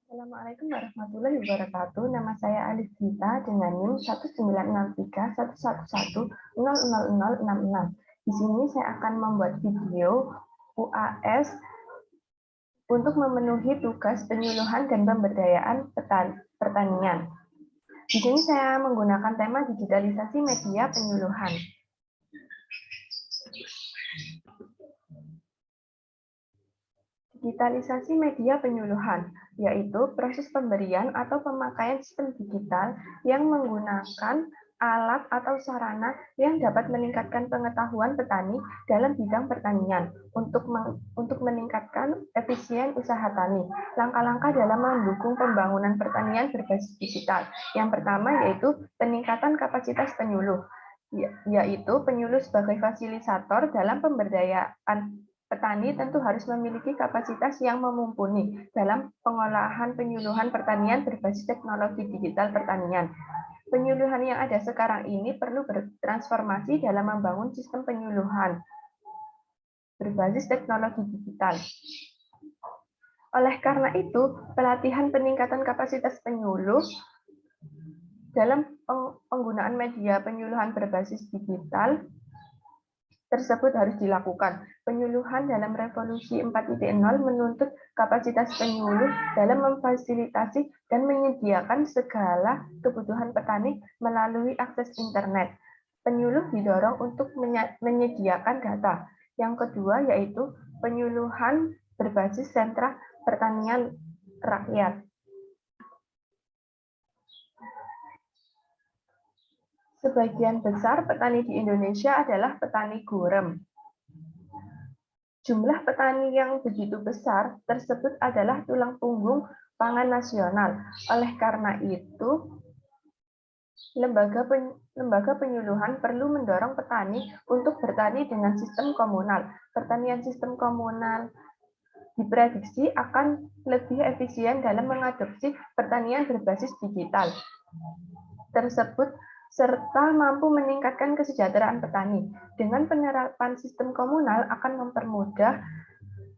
Assalamualaikum warahmatullahi wabarakatuh. Nama saya Alif Gita dengan NIM 19631110066. Di sini saya akan membuat video UAS untuk memenuhi tugas penyuluhan dan pemberdayaan pertanian. Di sini saya menggunakan tema digitalisasi media penyuluhan. Digitalisasi media penyuluhan, yaitu proses pemberian atau pemakaian sistem digital yang menggunakan alat atau sarana yang dapat meningkatkan pengetahuan petani dalam bidang pertanian untuk meningkatkan efisien usaha tani. Langkah-langkah dalam mendukung pembangunan pertanian berbasis digital. Yang pertama yaitu peningkatan kapasitas penyuluh, yaitu penyuluh sebagai fasilitator dalam pemberdayaan petani tentu harus memiliki kapasitas yang mumpuni dalam pengolahan penyuluhan pertanian berbasis teknologi digital pertanian. Penyuluhan yang ada sekarang ini perlu bertransformasi dalam membangun sistem penyuluhan berbasis teknologi digital. Oleh karena itu, pelatihan peningkatan kapasitas penyuluh dalam penggunaan media penyuluhan berbasis digital tersebut harus dilakukan. Penyuluhan dalam revolusi 4.0 menuntut kapasitas penyuluh dalam memfasilitasi dan menyediakan segala kebutuhan petani melalui akses internet. Penyuluh didorong untuk menyediakan data. Yang kedua yaitu penyuluhan berbasis sentra pertanian rakyat. Sebagian besar petani di Indonesia adalah petani gurem. Jumlah petani yang begitu besar tersebut adalah tulang punggung pangan nasional. Oleh karena itu, lembaga penyuluhan perlu mendorong petani untuk bertani dengan sistem komunal. Pertanian sistem komunal diprediksi akan lebih efisien dalam mengadopsi pertanian berbasis digital tersebut serta mampu meningkatkan kesejahteraan petani. Dengan penerapan sistem komunal akan mempermudah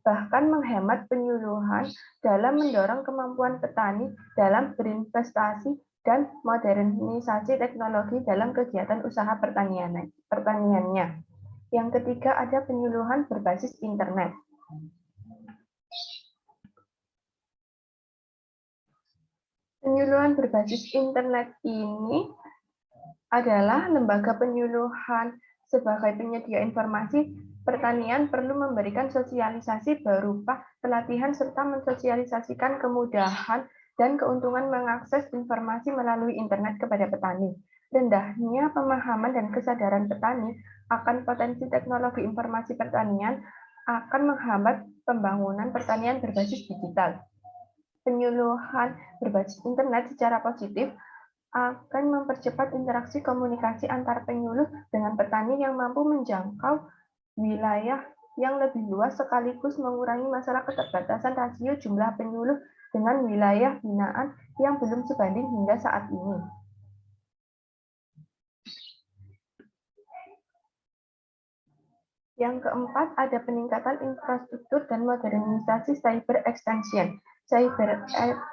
bahkan menghemat penyuluhan dalam mendorong kemampuan petani dalam berinvestasi dan modernisasi teknologi dalam kegiatan usaha pertaniannya. Yang ketiga ada penyuluhan berbasis internet. Penyuluhan berbasis internet ini adalah lembaga penyuluhan sebagai penyedia informasi pertanian perlu memberikan sosialisasi berupa pelatihan serta mensosialisasikan kemudahan dan keuntungan mengakses informasi melalui internet kepada petani. Rendahnya pemahaman dan kesadaran petani akan potensi teknologi informasi pertanian akan menghambat pembangunan pertanian berbasis digital. Penyuluhan berbasis internet secara positif akan mempercepat interaksi komunikasi antar penyuluh dengan petani yang mampu menjangkau wilayah yang lebih luas sekaligus mengurangi masalah keterbatasan rasio jumlah penyuluh dengan wilayah binaan yang belum sebanding hingga saat ini. Yang keempat, ada peningkatan infrastruktur dan modernisasi cyber extension. Cyber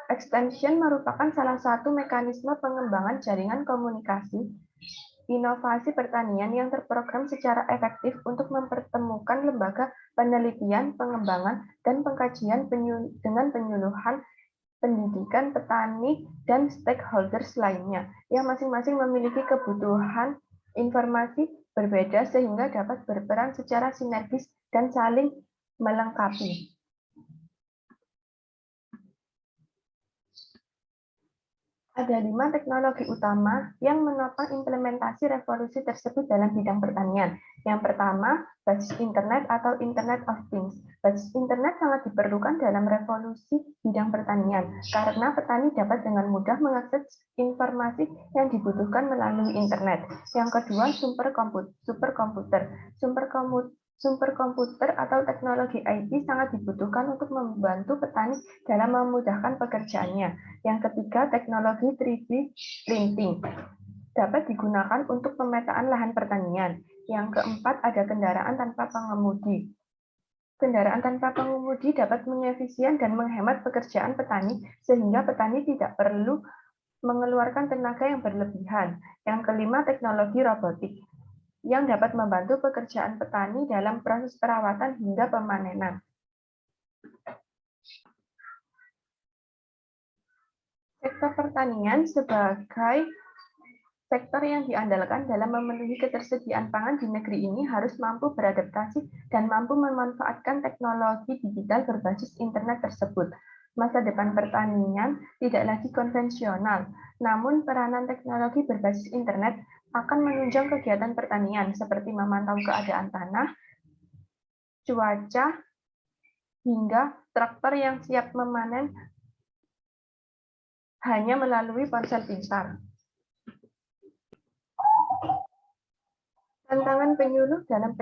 extension merupakan salah satu mekanisme pengembangan jaringan komunikasi inovasi pertanian yang terprogram secara efektif untuk mempertemukan lembaga penelitian, pengembangan, dan pengkajian dengan penyuluhan pendidikan petani dan stakeholders lainnya yang masing-masing memiliki kebutuhan informasi berbeda sehingga dapat berperan secara sinergis dan saling melengkapi. Ada 5 teknologi utama yang menopang implementasi revolusi tersebut dalam bidang pertanian. Yang pertama, basis internet atau Internet of Things. Basis internet sangat diperlukan dalam revolusi bidang pertanian, karena petani dapat dengan mudah mengakses informasi yang dibutuhkan melalui internet. Yang kedua, Sumber komputer atau teknologi IT sangat dibutuhkan untuk membantu petani dalam memudahkan pekerjaannya. Yang ketiga, teknologi 3D printing dapat digunakan untuk pemetaan lahan pertanian. Yang keempat, ada kendaraan tanpa pengemudi. Kendaraan tanpa pengemudi dapat mengefisien dan menghemat pekerjaan petani, sehingga petani tidak perlu mengeluarkan tenaga yang berlebihan. Yang kelima, teknologi robotik yang dapat membantu pekerjaan petani dalam proses perawatan hingga pemanenan. Sektor pertanian sebagai sektor yang diandalkan dalam memenuhi ketersediaan pangan di negeri ini harus mampu beradaptasi dan mampu memanfaatkan teknologi digital berbasis internet tersebut. Masa depan pertanian tidak lagi konvensional, namun peranan teknologi berbasis internet akan menunjang kegiatan pertanian seperti memantau keadaan tanah, cuaca, hingga traktor yang siap memanen hanya melalui ponsel pintar. Tantangan penyuluh dalam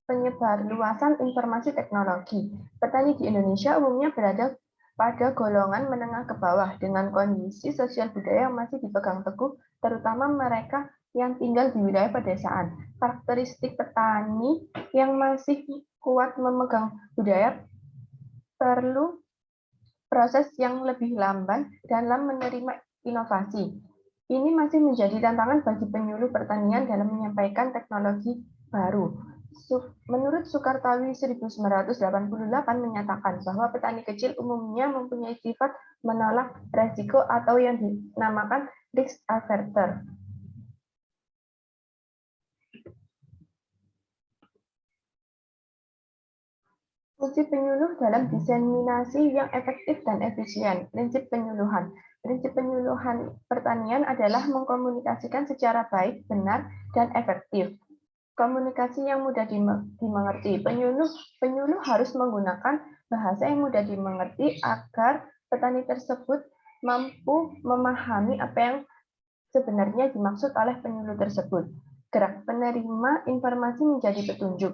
penyebarluasan informasi teknologi. Petani di Indonesia umumnya berada pada golongan menengah ke bawah dengan kondisi sosial budaya yang masih dipegang teguh, terutama mereka yang tinggal di wilayah pedesaan. Karakteristik petani yang masih kuat memegang budaya perlu proses yang lebih lamban dalam menerima inovasi. Ini masih menjadi tantangan bagi penyuluh pertanian dalam menyampaikan teknologi baru. Menurut Sukartawi 1988 menyatakan bahwa petani kecil umumnya mempunyai sifat menolak resiko atau yang dinamakan risk averter. Fungsi penyuluh dalam diseminasi yang efektif dan efisien. Prinsip penyuluhan. Prinsip penyuluhan pertanian adalah mengkomunikasikan secara baik, benar, dan efektif. Komunikasi yang mudah dimengerti. Penyuluh harus menggunakan bahasa yang mudah dimengerti agar petani tersebut mampu memahami apa yang sebenarnya dimaksud oleh penyuluh tersebut. Gerak penerima informasi menjadi petunjuk.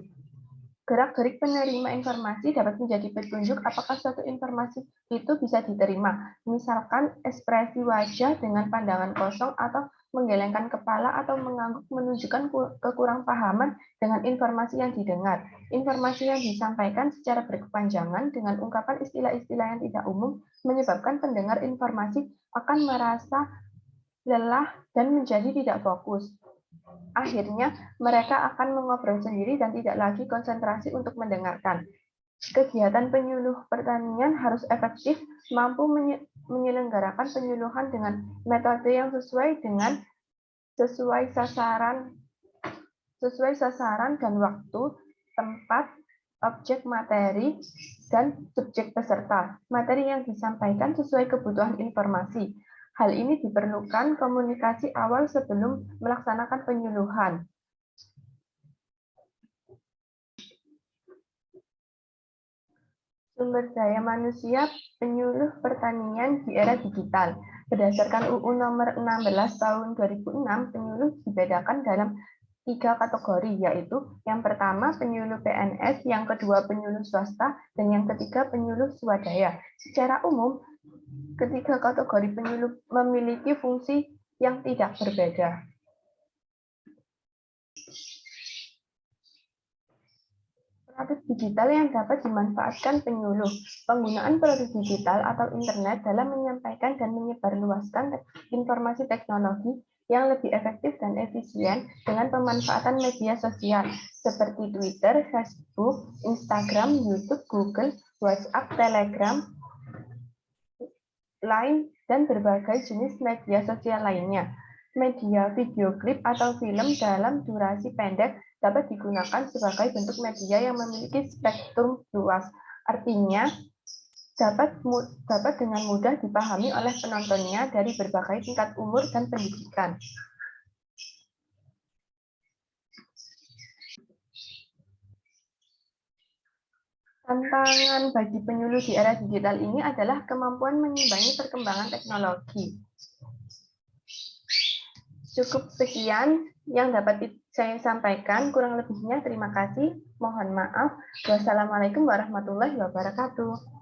Gerak-gerik penerima informasi dapat menjadi petunjuk apakah suatu informasi itu bisa diterima. Misalkan ekspresi wajah dengan pandangan kosong atau menggelengkan kepala atau mengangguk menunjukkan kekurangpahaman dengan informasi yang didengar. Informasi yang disampaikan secara berkepanjangan dengan ungkapan istilah-istilah yang tidak umum menyebabkan pendengar informasi akan merasa lelah dan menjadi tidak fokus. Akhirnya, mereka akan mengobrol sendiri dan tidak lagi konsentrasi untuk mendengarkan. Kegiatan penyuluh pertanian harus efektif, mampu menyelenggarakan penyuluhan dengan metode yang sesuai sasaran dan waktu, tempat, objek materi, dan subjek peserta. Materi yang disampaikan sesuai kebutuhan informasi. Hal ini diperlukan komunikasi awal sebelum melaksanakan penyuluhan. Sumber daya manusia penyuluh pertanian di era digital. Berdasarkan UU nomor 16 tahun 2006, penyuluh dibedakan dalam 3 kategori, yaitu yang pertama penyuluh PNS, yang kedua penyuluh swasta, dan yang ketiga penyuluh swadaya. Secara umum, ketiga kategori penyuluh memiliki fungsi yang tidak berbeda. Produk digital yang dapat dimanfaatkan penyuluh. Penggunaan produk digital atau internet dalam menyampaikan dan menyebarluaskan informasi teknologi yang lebih efektif dan efisien dengan pemanfaatan media sosial seperti Twitter, Facebook, Instagram, YouTube, Google, WhatsApp, Telegram, Line, dan berbagai jenis media sosial lainnya. Media video klip atau film dalam durasi pendek dapat digunakan sebagai bentuk media yang memiliki spektrum luas. Artinya, dapat dengan mudah dipahami oleh penontonnya dari berbagai tingkat umur dan pendidikan. Tantangan bagi penyuluh di era digital ini adalah kemampuan mengimbangi perkembangan teknologi. Cukup sekian yang dapat saya sampaikan, kurang lebihnya terima kasih, mohon maaf. Wassalamualaikum warahmatullahi wabarakatuh.